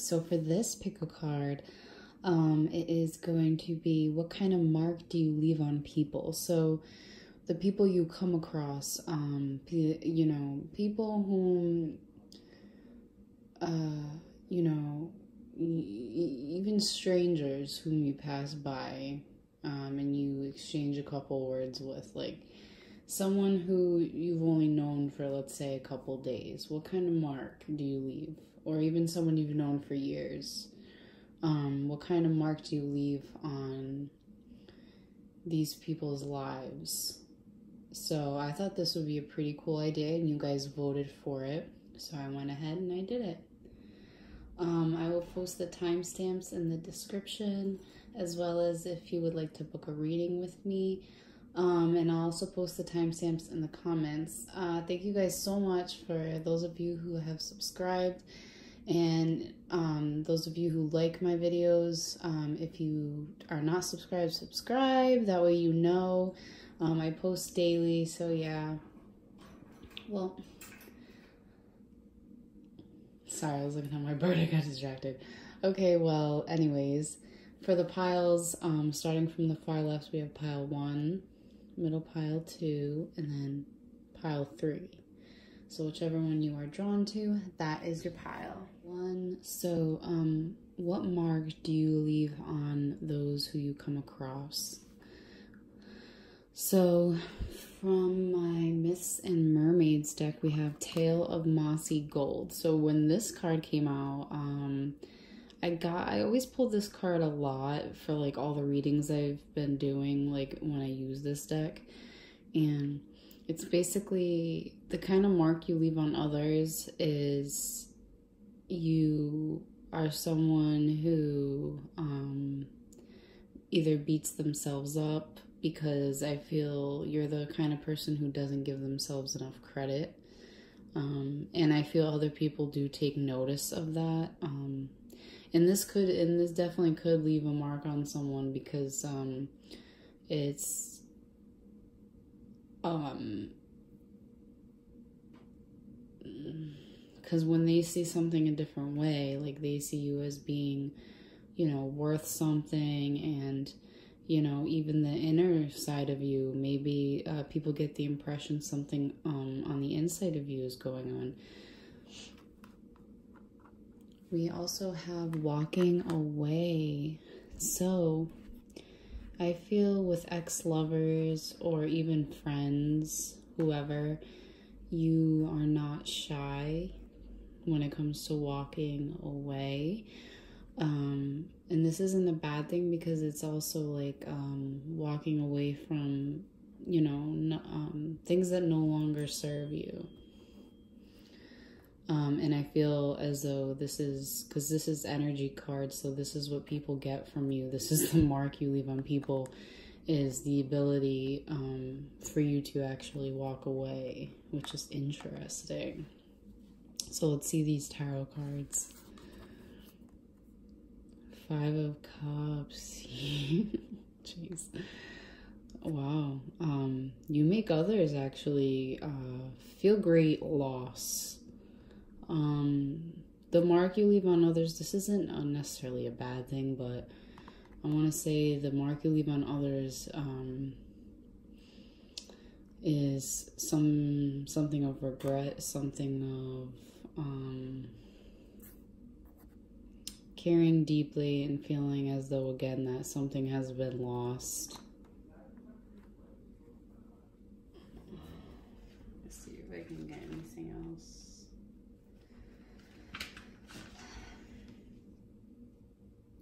So for this pick a card, it is going to be, what kind of mark do you leave on people? So the people you come across, you know, people whom, you know, even strangers whom you pass by, and you exchange a couple words with, like someone who you've only known for, let's say, a couple days. What kind of mark do you leave? Or even someone you've known for years. What kind of mark do you leave on these people's lives? So I thought this would be a pretty cool idea, and you guys voted for it. So I went ahead and I did it. I will post the timestamps in the description, as well as if you would like to book a reading with me. And I'll also post the timestamps in the comments. Thank you guys so much for those of you who have subscribed, and those of you who like my videos. If you are not subscribed, subscribe. That way you know. I post daily, so yeah. Well, sorry, I was looking at my bird. I got distracted. Okay, well, anyways, for the piles, starting from the far left, we have pile 1, middle pile 2, and then pile 3. So whichever one you are drawn to, that is your pile 1. So, what mark do you leave on those who you come across? So, from my Myths and Mermaids deck, we have Tale of Mossy Gold. So when this card came out, I always pull this card a lot for like all the readings I've been doing, like when I use this deck. And it's basically the kind of mark you leave on others is you are someone who either beats themselves up, because I feel you're the kind of person who doesn't give themselves enough credit. And I feel other people do take notice of that. And this definitely could leave a mark on someone, because it's because when they see something a different way, like they see you as being, you know, worth something, and you know, even the inner side of you, maybe people get the impression something on the inside of you is going on. We also have walking away. So I feel with ex-lovers or even friends, whoever, you are not shy when it comes to walking away. And this isn't a bad thing, because it's also like walking away from, you know, things that no longer serve you. And I feel as though this is, because this is energy card, so this is what people get from you. This is the mark you leave on people, is the ability for you to actually walk away, which is interesting. So let's see these tarot cards. 5 of Cups. Jeez. Wow. You make others actually feel great loss. The mark you leave on others, this isn't necessarily a bad thing, but I want to say the mark you leave on others is something of regret, something of caring deeply and feeling as though, again, that something has been lost. Let's see if I can get anything else.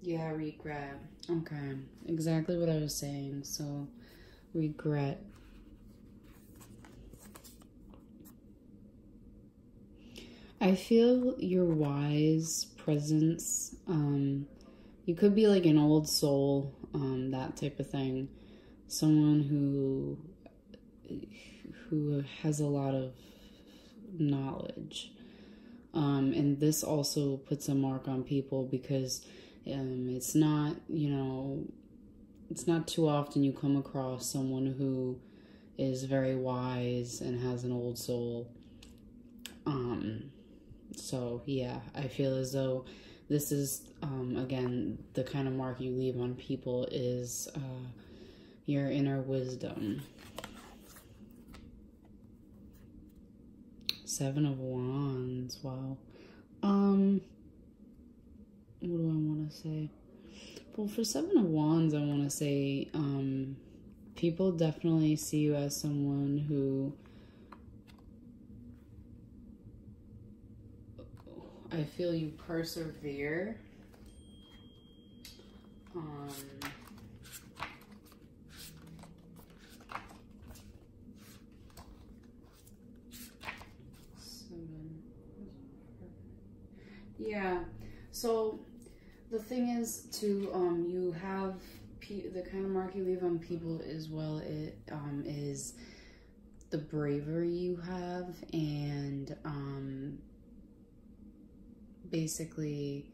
Yeah, regret. Okay, exactly what I was saying. So, regret. I feel your wise presence. You could be like an old soul, that type of thing. Someone who has a lot of knowledge. And this also puts a mark on people, because it's not, you know, it's not too often you come across someone who is very wise and has an old soul. So yeah, I feel as though this is, again, the kind of mark you leave on people is your inner wisdom. Seven of Wands, wow. What do I want to say? Well, for Seven of Wands, I want to say, people definitely see you as someone who, I feel you persevere. Yeah, so the thing is to you have the kind of mark you leave on people as well. It is the bravery you have, and basically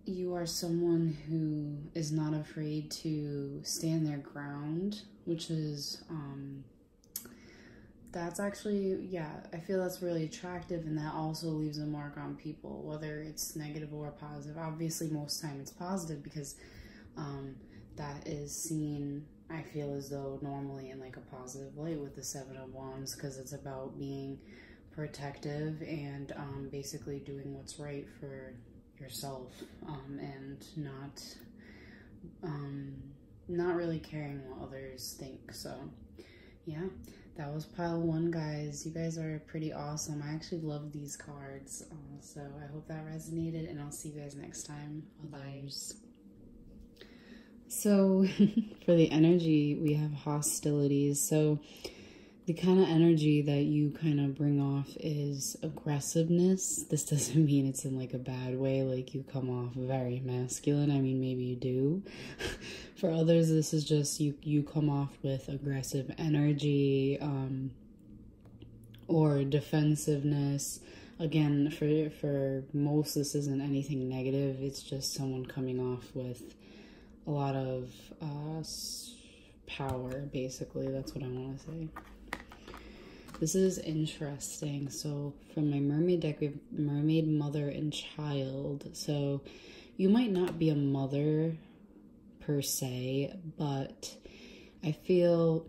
you are someone who is not afraid to stand their ground, which is that's actually, yeah, I feel that's really attractive, and that also leaves a mark on people, whether it's negative or positive. Obviously, most time it's positive, because that is seen, I feel as though, normally in like a positive light with the Seven of Wands, because it's about being protective and basically doing what's right for yourself, and not really caring what others think. So yeah, that was pile one, guys. You guys are pretty awesome. I actually love these cards, so I hope that resonated, and I'll see you guys next time. Bye. So for the energy, we have hostilities. So the kind of energy that you kind of bring off is aggressiveness. This doesn't mean it's in like a bad way, like you come off very masculine. I mean, maybe you do. For others, this is just you come off with aggressive energy, or defensiveness. Again, for most, this isn't anything negative. It's just someone coming off with a lot of power, basically. That's what I want to say. This is interesting. So from my mermaid deck, we have mermaid, mother, and child. So you might not be a mother per se, but I feel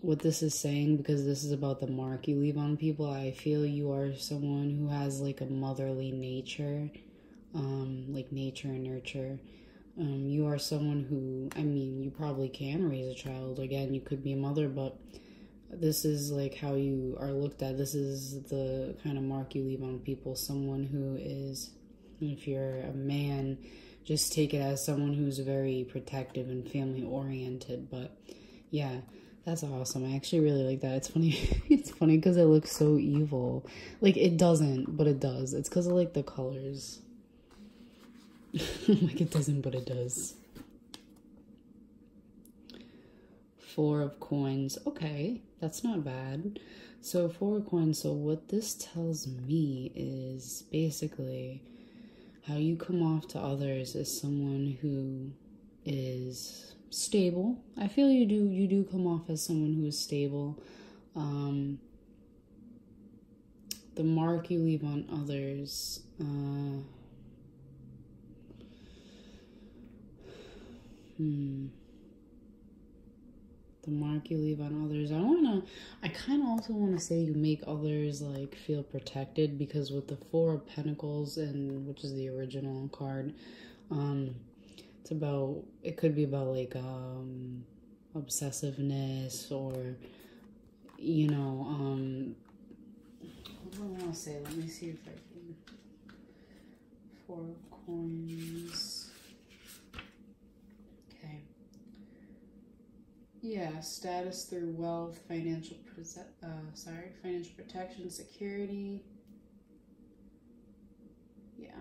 what this is saying, because this is about the mark you leave on people, I feel you are someone who has like a motherly nature, like nature and nurture. You are someone who, I mean, you probably can raise a child. Again, you could be a mother, but this is like how you are looked at. This is the kind of mark you leave on people. Someone who is, if you're a man, just take it as someone who's very protective and family oriented. But yeah, that's awesome. I actually really like that. It's funny. It's funny because it looks so evil. Like, it doesn't, but it does. It's because of like the colors. Like, it doesn't, but it does. Four of coins. Okay, that's not bad. So 4 of coins. So what this tells me is basically how you come off to others as someone who is stable. I feel you do come off as someone who is stable. The mark you leave on others, the mark you leave on others. I kind of also want to say you make others like feel protected, because with the 4 of Pentacles, and which is the original card, it's about, it could be about like obsessiveness, or you know, what do I want to say? Let me see if I can. 4 of coins. Okay. Yeah, status through wealth, financial protection, security. Yeah.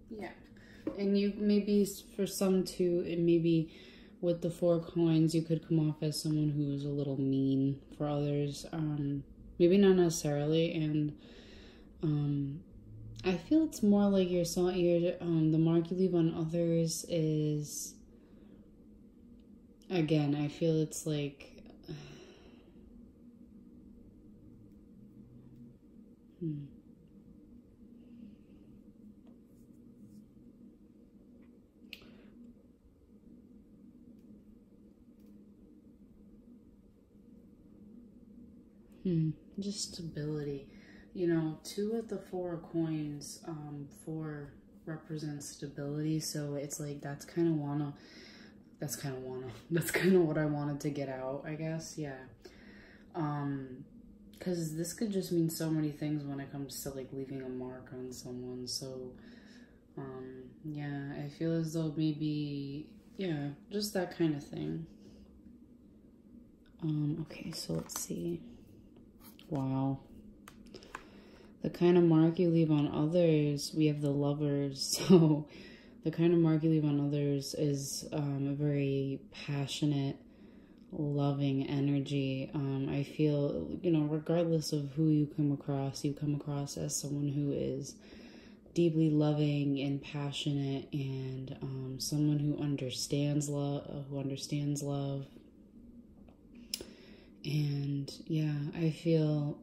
Yeah. And you maybe, for some too, it maybe with the 4 coins, you could come off as someone who's a little mean for others. Maybe not necessarily, and I feel it's more like the mark you leave on others is again, I feel it's like, just stability. You know, two of the four coins, four represents stability. So it's like, that's kind of what I wanted to get out, I guess. Yeah. Because this could just mean so many things when it comes to like leaving a mark on someone. So, yeah, I feel as though maybe, yeah, just that kind of thing. Okay, so let's see. Wow. The kind of mark you leave on others, we have the Lovers. So the kind of mark you leave on others is a very passionate, loving energy. I feel, you know, regardless of who you come across as someone who is deeply loving and passionate, and someone who understands love. And yeah, I feel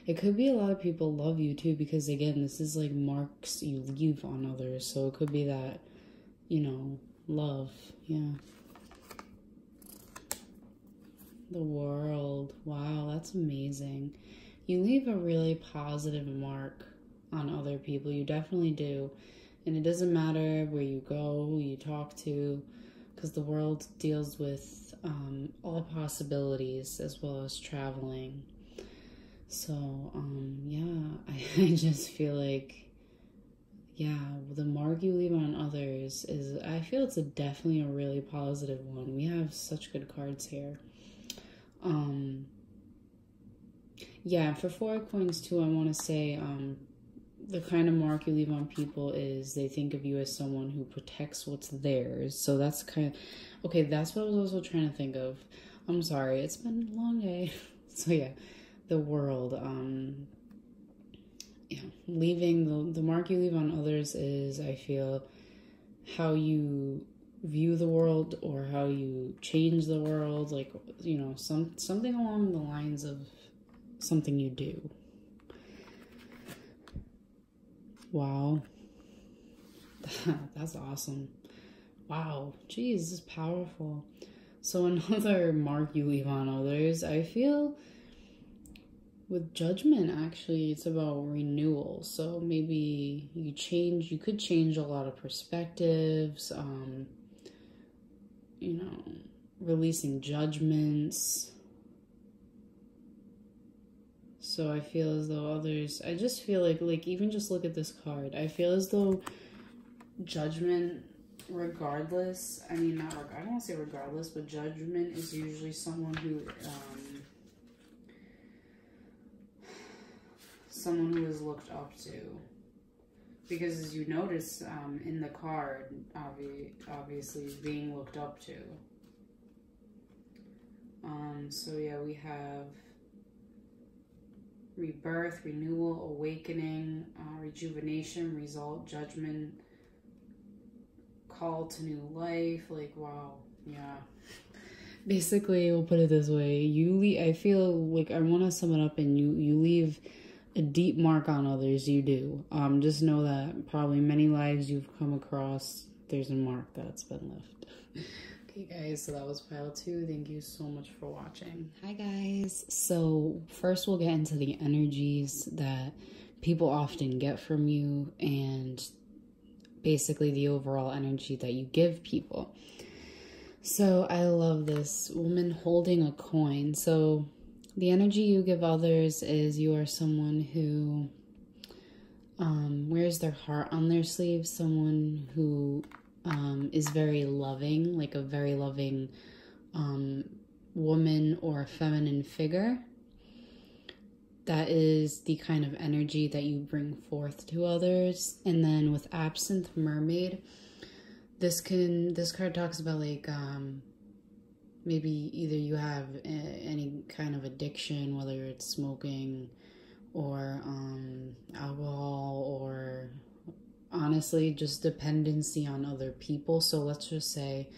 it could be a lot of people love you too, because again, this is like marks you leave on others. So it could be that, you know, love. Yeah. The World. Wow, that's amazing. You leave a really positive mark on other people. You definitely do. And it doesn't matter where you go, who you talk to, because the world deals with all possibilities as well as traveling. So, yeah, I just feel like, yeah, the mark you leave on others is, I feel it's definitely a really positive one. We have such good cards here. Yeah, for four coins too, I want to say, the kind of mark you leave on people is they think of you as someone who protects what's theirs. So that's kind of, okay, that's what I was also trying to think of. I'm sorry, it's been a long day. So yeah, the World. Yeah, leaving the mark you leave on others is, I feel, how you view the world or how you change the world, like, you know, something along the lines of something you do. Wow. That's awesome. Wow. Jeez, this is powerful. So another mark you leave on others, I feel with Judgment, actually, it's about renewal. So maybe you could change a lot of perspectives, you know, releasing judgments. So I feel as though others, I just feel like even just look at this card. I feel as though Judgment, regardless, I mean, I don't want to say regardless, but Judgment is usually someone who is looked up to. Because as you notice in the card, obviously is being looked up to. So yeah, we have rebirth, renewal, awakening, rejuvenation, result, judgment, call to new life. Like, wow, yeah. Basically, we'll put it this way: I feel like I want to sum it up, and you leave a deep mark on others. You do. Just know that probably many lives you've come across, there's a mark that's been left. Okay, guys, so that was pile 2. Thank you so much for watching. Hi, guys. So first we'll get into the energies that people often get from you, and basically the overall energy that you give people. So I love this woman holding a coin. So the energy you give others is you are someone who wears their heart on their sleeve, someone who is very loving, like a very loving woman or feminine figure. That is the kind of energy that you bring forth to others. And then with Absinthe Mermaid, this card talks about like maybe either you have any kind of addiction, whether it's smoking or alcohol, or honestly just dependency on other people. So let's just say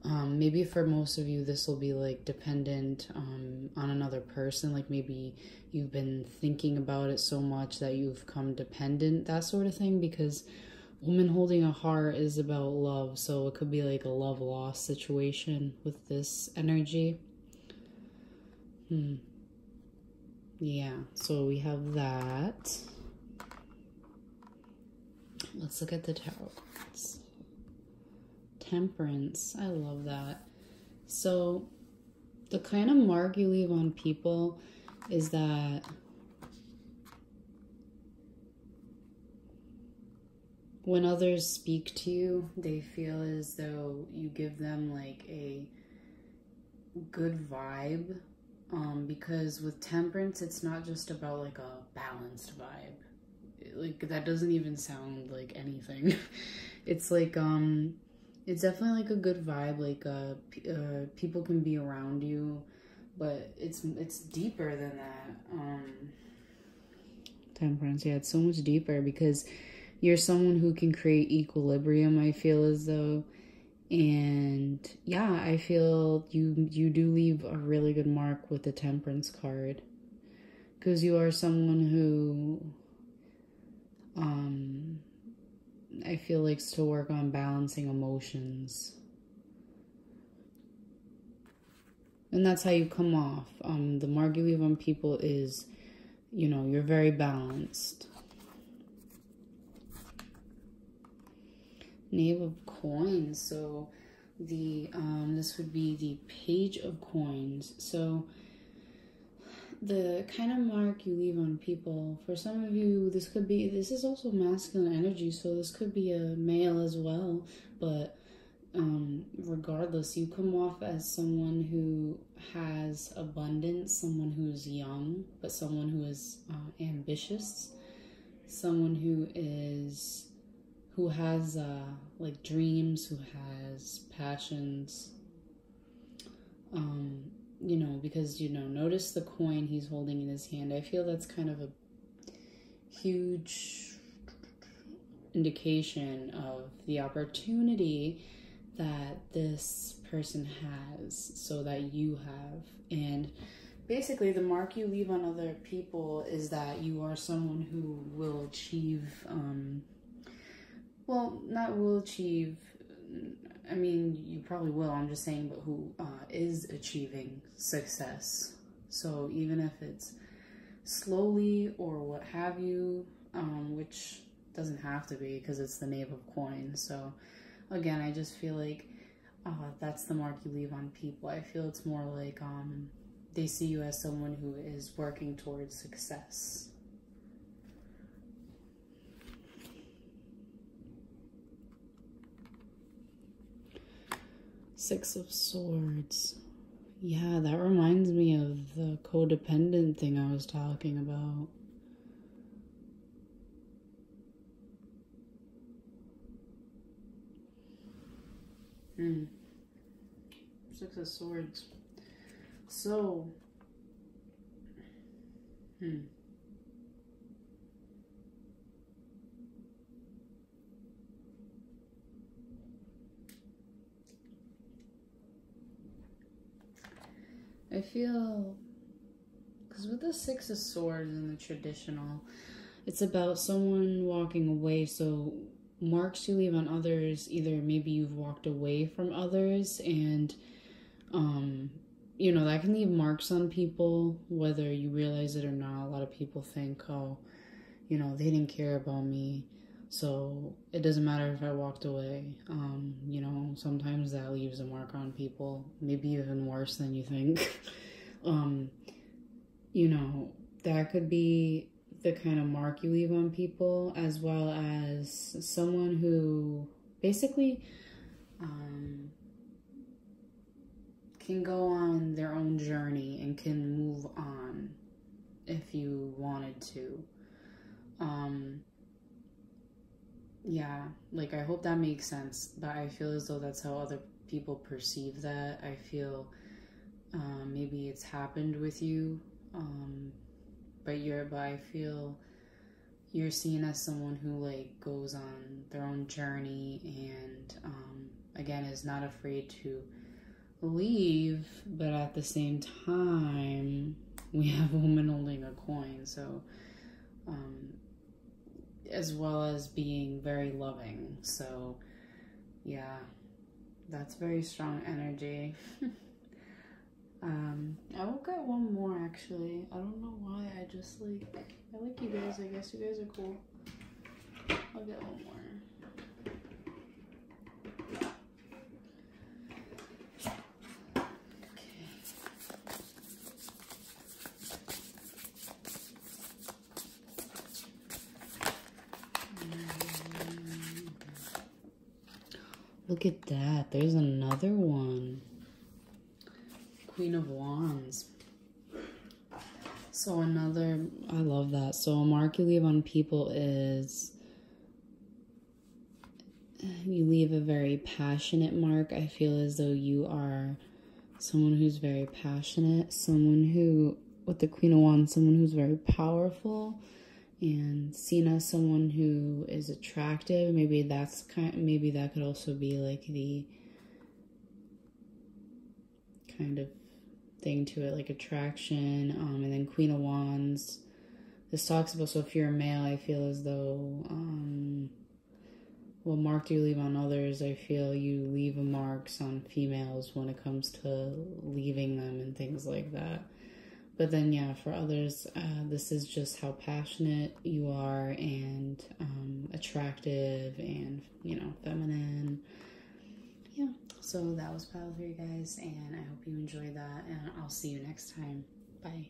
Maybe for most of you, this will be like dependent on another person. Like maybe you've been thinking about it so much that you've become dependent, that sort of thing. Because woman holding a heart is about love. So it could be like a love loss situation with this energy. Yeah, so we have that. Let's look at the tarot cards. Temperance. I love that. So the kind of mark you leave on people is that when others speak to you, they feel as though you give them like a good vibe. Because with temperance, it's not just about like a balanced vibe. Like that doesn't even sound like anything. It's like it's definitely like a good vibe. Like people can be around you, but it's deeper than that. Temperance, yeah, it's so much deeper because you're someone who can create equilibrium. I feel as though. And yeah, I feel you do leave a really good mark with the Temperance card, because you are someone who I feel likes to work on balancing emotions, and that's how you come off. The mark you leave on people is, you know, you're very balanced. Knave of Coins. So the this would be the Page of Coins. So the kind of mark you leave on people, for some of you, this is also masculine energy, so this could be a male as well, but regardless, you come off as someone who has abundance, someone who's young, but someone who is ambitious, someone who has like dreams, who has passions, you know, because, you know, notice the coin he's holding in his hand. I feel that's kind of a huge indication of the opportunity that this person has, so that you have. And basically the mark you leave on other people is that you are someone who will achieve, well, not will achieve, I mean, you probably will, I'm just saying, but who is achieving success. So even if it's slowly or what have you, which doesn't have to be because it's the Knave of Coins. So again, I just feel like that's the mark you leave on people. I feel it's more like they see you as someone who is working towards success. Six of Swords. Yeah, that reminds me of the codependent thing I was talking about. Six of Swords. So, I feel, because with the Six of Swords in the traditional, it's about someone walking away. So marks you leave on others, either maybe you've walked away from others, and you know, that can leave marks on people whether you realize it or not. A lot of people think, oh, you know, they didn't care about me, so it doesn't matter if I walked away. You know, sometimes that leaves a mark on people, maybe even worse than you think. You know, that could be the kind of mark you leave on people, as well as someone who basically can go on their own journey and can move on if you wanted to. Yeah, like, I hope that makes sense, but I feel as though that's how other people perceive that. I feel maybe it's happened with you, but I feel you're seen as someone who like goes on their own journey, and again, is not afraid to leave, but at the same time, we have a woman holding a coin. So, as well as being very loving. So, yeah, that's very strong energy. I will get one more actually. I don't know why. I like you guys. I guess you guys are cool. I'll get one more. Look at that. There's another one. Queen of Wands. So I love that. So a mark you leave on people is, you leave a very passionate mark. I feel as though you are someone who's very passionate. Someone who, with the Queen of Wands, someone who's very powerful. And seen as someone who is attractive. Maybe that could also be like the kind of thing to it, like attraction. And then Queen of Wands, this talks about, so if you're a male, I feel as though, what mark do you leave on others? I feel you leave marks on females when it comes to leaving them and things like that. But then, yeah, for others, this is just how passionate you are and attractive and, feminine. Yeah, so that was Pile 3, guys, and I hope you enjoyed that, and I'll see you next time. Bye.